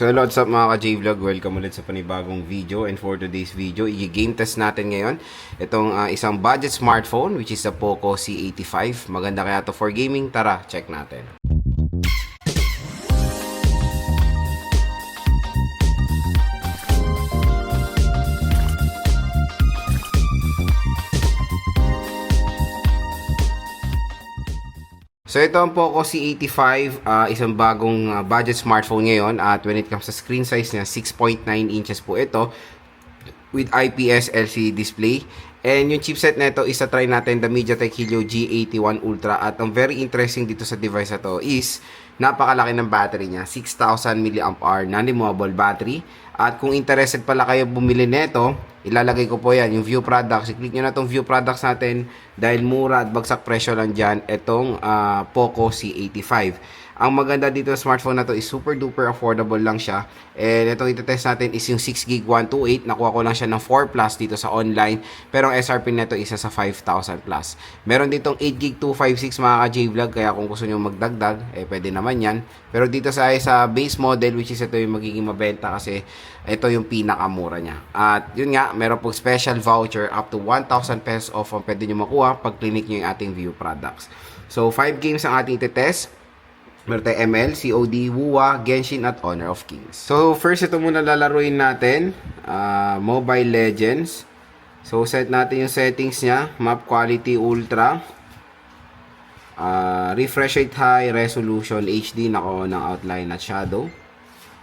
So hello, what's up mga ka-J-Vlog? Welcome ulit sa panibagong video. And for today's video, i-game test natin ngayon itong isang budget smartphone which is the Poco C85. Maganda kaya to for gaming? Tara, check natin. So ito ang Poco C85, isang bagong budget smartphone ngayon at when it comes sa screen size niya, 6.9 inches po ito with IPS LCD display. And yung chipset nito is try natin the MediaTek Helio G81 Ultra at ang very interesting dito sa device na to is napakalaki ng battery niya, 6,000 mAh non-removable battery. At kung interested pala kayo bumili nito, ilalagay ko po yan, yung view products. I-click nyo na itong view products natin dahil mura at bagsak presyo lang dyan itong Poco C85. Ang maganda dito sa smartphone na to is super duper affordable lang siya. And itong itetest natin is yung 6GB 128. Nakuha ko lang siya ng 4 Plus dito sa online. Pero ang SRP nito isa sa 5,000 plus. Meron ditong 8GB 256 mga ka-J-Vlog. Kaya kung gusto nyo magdagdag, pwede naman yan. Pero dito sa base model, which is ito yung magiging mabenta kasi ito yung pinakamura niya. At yun nga, meron pong special voucher up to 1,000 pesos off ang pwede nyo makuha pag clinic nyo yung ating view products. So 5 games ang ating itetest. Meron tayo ML, COD, WUA, Genshin at Honor of Kings. So first ito muna lalaruin natin, Mobile Legends. So set natin yung settings niya, map quality ultra, refresh rate high, resolution HD, naka ng outline at shadow.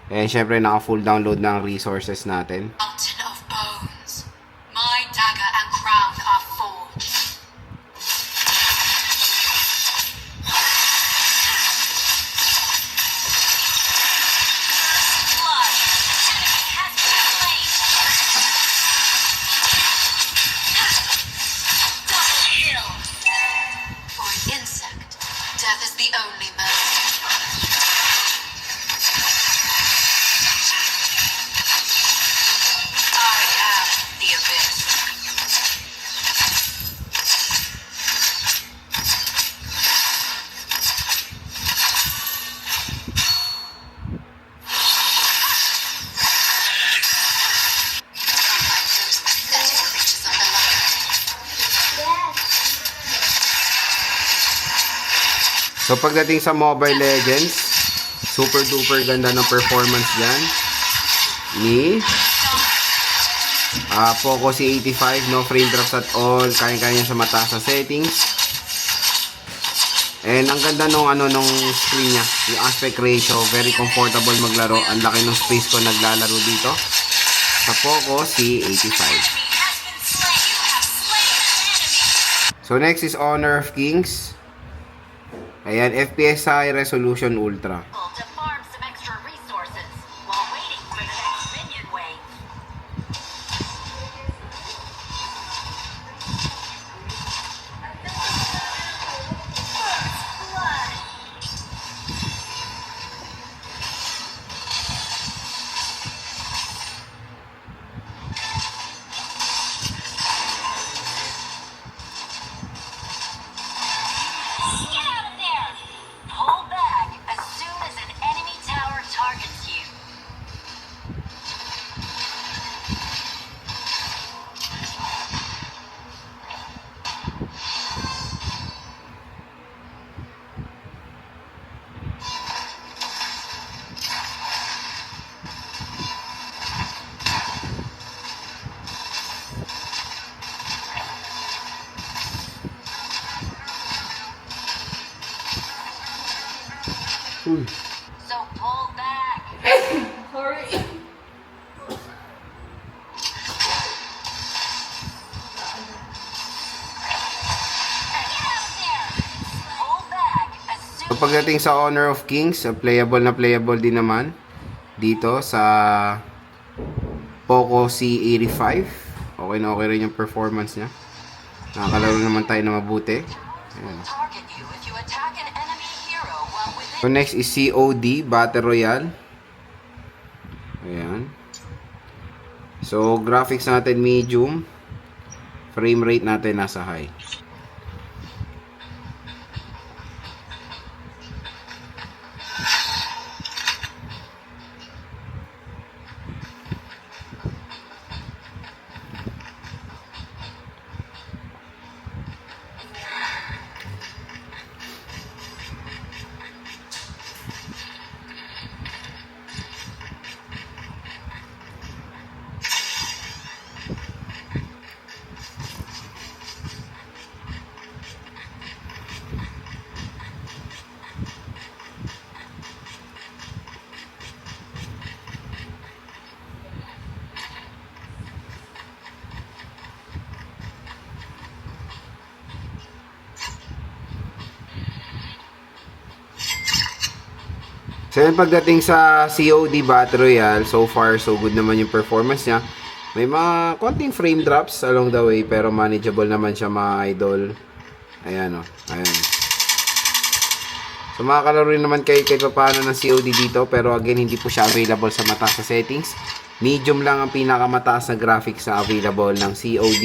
And syempre naka full download ng resources natin. Mountain of bones. My dagger and crown are forged. Blood. Enemy has been slain. Double kill. For an insect, death is the only mercy. I am the abyss. Unlike those pathetic creatures of the light. So pagdating sa Mobile Legends, super duper ganda ng performance dyan ni Poco C85, no frame drops at all, kaya-kaya sa mataas sa settings. And ang ganda nung screen niya, yung aspect ratio, very comfortable maglaro. Ang laki ng space ko naglalaro dito sa Poco C85. Has been slain. You have slain an enemy. So next is Honor of Kings. Ayan, FPS high, resolution ultra. To farm some extra resources while waiting for the next minion wave. First blood. Get out of there! Pull back as soon as an enemy tower targets you. So pull back. Sorry. Get out there! Pull back as soon So pagdating sa Honor of Kings, playable na playable din naman dito sa Poco C85. Okay na okay rin yung performance niya. Nakakalaro naman tayo na mabuti. Ayan. target you if you attack an enemy hero while within. So next is COD, Battle Royale. Ayan. So graphics natin medium. Frame rate natin nasa high. So yun, pagdating sa COD Battle Royale, so far so good naman yung performance niya. May mga konting frame drops along the way, pero manageable naman siya mga idol. Ayan o, ayan. So makakalaro rin naman kayo kahit paano ng COD dito, pero again hindi po siya available sa mataas na settings. Medium lang ang pinakamataas na graphics na available ng COD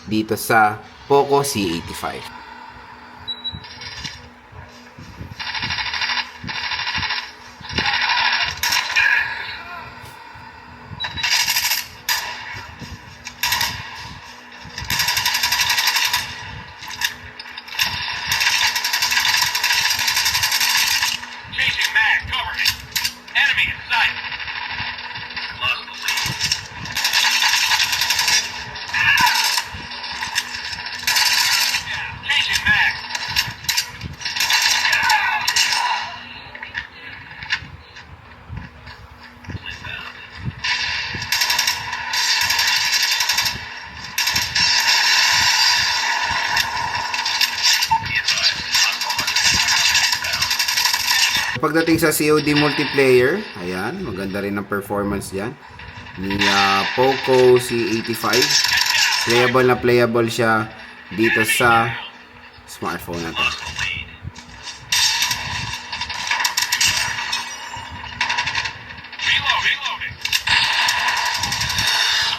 dito sa Poco C85. Chasing mag, cover me. Enemy in sight. Lost the lead. Chasing mag. Pagdating sa COD multiplayer, ayan, maganda rin ang performance diyan ni Poco C85. Playable siya dito sa smartphone natin. Lost the lead. Reloading.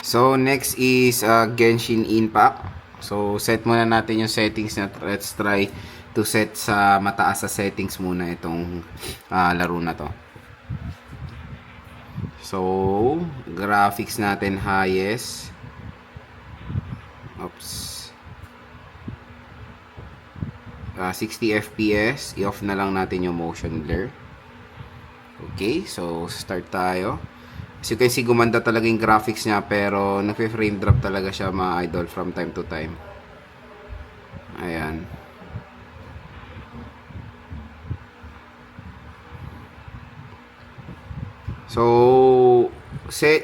So next is Genshin Impact. So set muna natin yung settings na. Let's try to set sa mataas sa settings muna itong laro na to. So graphics natin highest. Oops. 60 FPS. I-off na lang natin yung motion blur. Okay, so start tayo. As you can see, gumanda talaga yung graphics niya, pero nagpe-frame drop talaga siya mga idol from time to time. Ayan. So,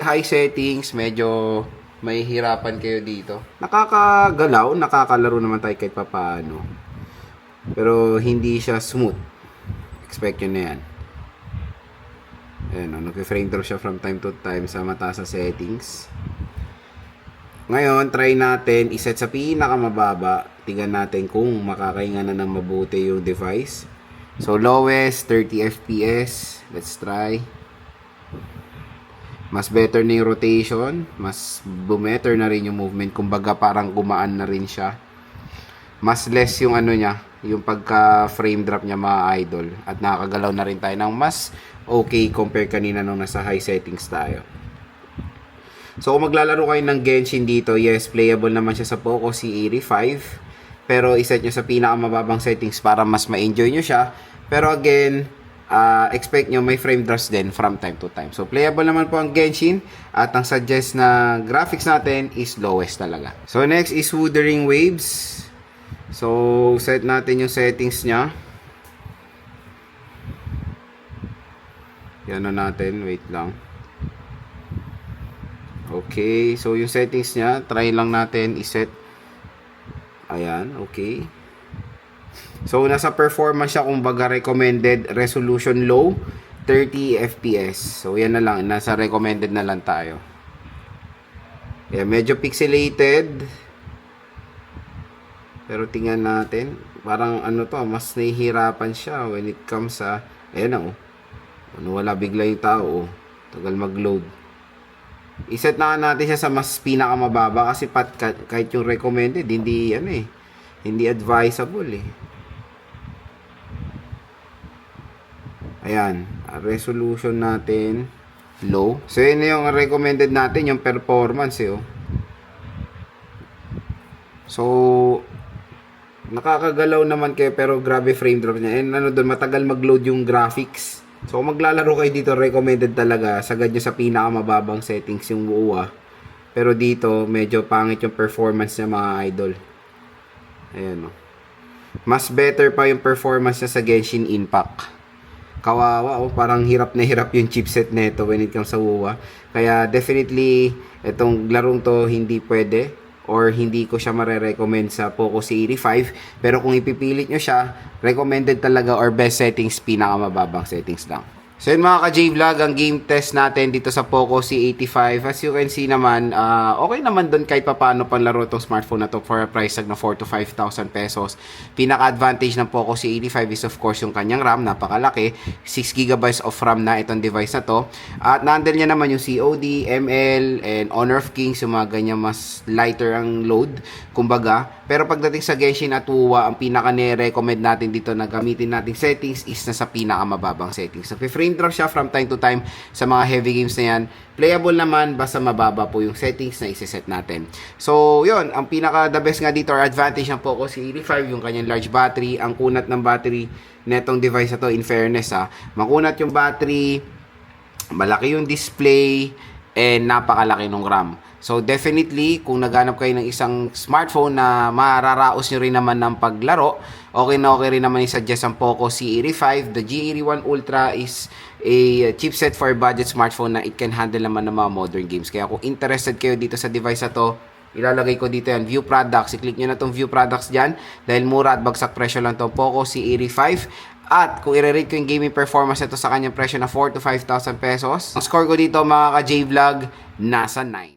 high settings, medyo may hirapan kayo dito. Nakakagalaw, nakakalaro naman tayo kahit papaano. Pero hindi siya smooth. Expect nyo na yan. Ayan, nag-frame drop siya from time to time sa mataas sa settings. Ngayon, try natin iset sa pinakamababa. Tingnan natin kung makakahinga na ng mabuti yung device. So, lowest, 30 FPS. Let's try. Mas better na yung rotation. Mas better na rin yung movement. Kumbaga, parang gumaan na rin siya. Mas less yung ano niya, yung pagka frame drop niya mga idol. At nakakagalaw na rin tayo ng mas okay compare kanina nung nasa high settings tayo. So kung maglalaro kayo ng Genshin dito, yes, playable naman siya sa Poco C85. Pero iset nyo sa pinakamababang settings para mas ma-enjoy nyo siya. Pero again, expect nyo may frame drops din from time to time. So playable naman po ang Genshin. At ang suggest na graphics natin is lowest talaga. So next is Wuthering Waves. So set natin yung settings nya. Yan na natin, wait lang. Okay, so yung settings nya, try lang natin iset. Ayan, okay. So nasa performance siya, kumbaga recommended resolution low, 30 FPS. So yan na lang, nasa recommended na lang tayo. Ayan, medyo pixelated. Pero tingnan natin, parang ano to, mas nahihirapan siya when it comes sa, ayan na oh. Ano, wala bigla yung tao oh. Tagal mag-load. Iset na natin siya sa mas pinakamababa kasi kahit yung recommended, hindi ano eh, hindi advisable eh. Ayan, resolution natin low. So yun na yung recommended natin, yung performance eh oh. So nakakagalaw naman kayo pero grabe frame drop niya. And ano doon, matagal mag-load yung graphics. So kung maglalaro kayo dito, recommended talaga sagad nyo sa pinakamababang settings yung UA. Pero dito medyo pangit yung performance niya mga idol. Ayan o. Mas better pa yung performance niya sa Genshin Impact. Kawawa oh, parang hirap na hirap yung chipset nito when it comes sa UA. Kaya definitely itong larong to hindi pwede or hindi ko siya mare-recommend sa Poco C85. Pero kung ipipilit nyo siya, recommended talaga or best settings, pinakamababang settings lang. So yun mga ka-J-Vlog, ang game test natin dito sa Poco C85. As you can see naman, okay naman doon kahit paano panlaro itong smartphone na to for a price tag na 4 to 5,000 pesos. Pinaka-advantage ng Poco C85 is of course yung kanyang RAM, napakalaki. 6GB of RAM na itong device na to. At na-handle niya naman yung COD, ML, and Honor of Kings, yung mga ganyan mas lighter ang load, kumbaga. Pero pagdating sa Genshin at WoW, ang pinaka-recommend natin dito na gamitin nating settings is nasa pinaka-mababang settings. So, frame drop siya from time to time sa mga heavy games na yan. Playable naman, basta mababa po yung settings na isiset natin. So, yun, ang pinaka-the best nga dito or advantage ng Poco C85, yung kanyang large battery, ang kunat ng battery netong device na to, in fairness makunat yung battery, malaki yung display, and napakalaki ng RAM. So definitely, kung naghanap kayo ng isang smartphone na mararaos nyo rin naman ng paglaro, okay na okay rin naman i-suggest ang Poco C85. The G81 Ultra is a chipset for budget smartphone na it can handle naman ng mga modern games. Kaya kung interested kayo dito sa device na to, ilalagay ko dito yan, View Products. I-click nyo na tong View Products dyan dahil mura at bagsak presyo lang tong Poco C85. At kung i-rate ko yung gaming performance nito sa kanyang presyo na 4 to 5,000 pesos, ang score ko dito mga ka-J-Vlog, nasa 9.